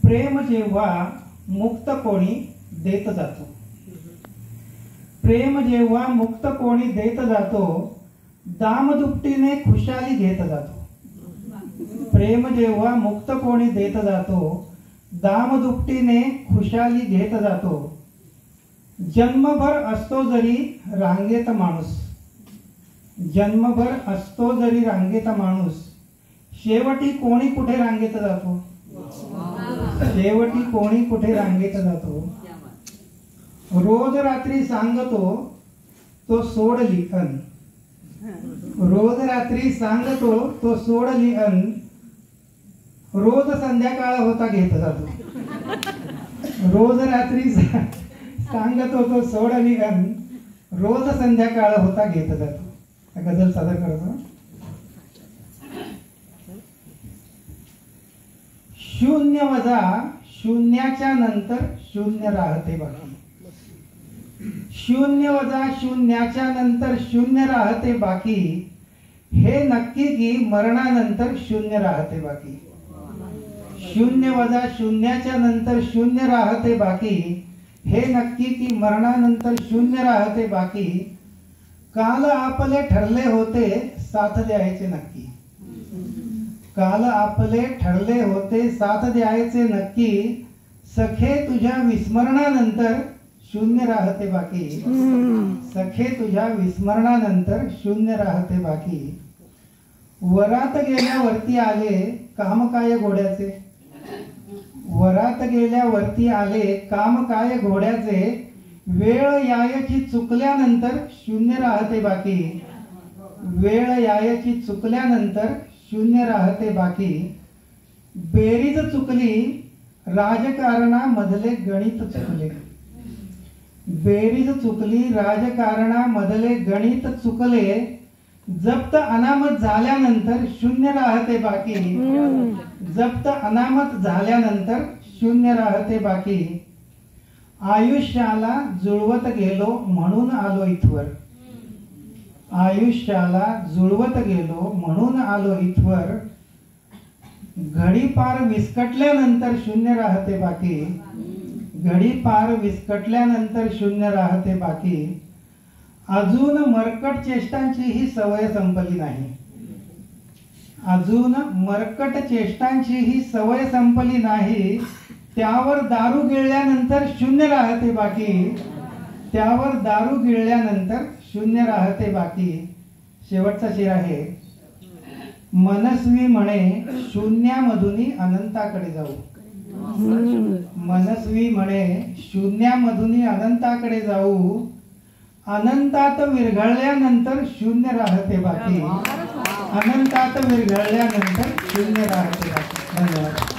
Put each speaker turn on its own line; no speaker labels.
प्रेम जेव्हा मुक्त कोणी देत जातो, प्रेम जेव्हा मुक्त कोणी देत जातो, दामदुपटीने खुशाली घेत जातो। प्रेम जेव्हा मुक्त कोणी देत जातो, दामदुपटीने खुशाली घेत जातो। जन्मभर असतो जरी रांगेत माणूस, जन्मभर असतो जरी रांगेत माणूस, शेवटी कोणी कुठे रांगेत जातो, शेवटी कोणी कुठे रांगेत जातो। रोज रात्री सांगतो तो सोडली अन, रोज रात्री सांगतो तो सोडली अन, रोज संध्याकाळ होता घेत जातो। रोज रात्री सांगतो तो सोडली अन, रोज संध्याकाळ होता घेत जातो। गझल सादर करतो। शून्य वजा शून्याच्या नंतर शून्य राहते बाकी, शून्य वजा शून्याच्या नंतर शून्य राहते बाकी, हे नक्की की मरणानंतर शून्य राहते बाकी। शून्य वजा शून्याच्या नंतर शून्य राहते बाकी, हे नक्की की मरणानंतर शून्य राहते बाकी। काल आपले ठरले होते साथ द्यायचे नक्की, काल आपले ठरले होते साथ द्यायचे नक्की, सखे तुझ्या विस्मरणानंतर शून्य राहते बाकी, सखे तुझ्या विस्मरणानंतर शून्य राहते बाकी। वरात गेल्यावरती आले काम काय घोड्याचे, वरात गेल्यावरती आले काम काय घोड्याचे, वेळ यायची चुकल्यानंतर शून्य राहते बाकी, वेळ यायची चुकल्यानंतर शून्य राहते बाकी। बेरीज चुकली राजकारणामधले गणित चुकले, बेरीज चुकली राजकारणामधले गणित चुकले, जप्त अनामत झाल्यानंतर शून्य राहते बाकी, जप्त अनामत झाल्यानंतर शून्य राहते बाकी। आयुष्याला जुळवत गेलो म्हणून आलो इथवर, आयुष्याला जुळवत गेलो म्हणून आलो इथवर, घडी पार विस्कटल्यानंतर शून्य राहते बाकी, घडी पार विस्कटल्यानंतर शून्य राहते बाकी। अजून मरकट चेष्टांची ही सवय संपली नाही, अजून मरकट चेष्टांची ही सवय संपली नाही, त्यावर दारू गिळल्यानंतर शून्य राहते बाकी, त्यावर दारू गिळल्यानंतर शून्य राहते बाकी। शेवटचा शेर आहे। मनस्वी म्हणे शून्यामधून अनंताकडे जाऊ, मनस्वी म्हणे शून्यामधून अनंताकडे जाऊ, अनंतात विरघळल्यानंतर शून्य राहते बाकी, अनंतात विरघळल्यानंतर शून्य राहते बाकी। धन्यवाद।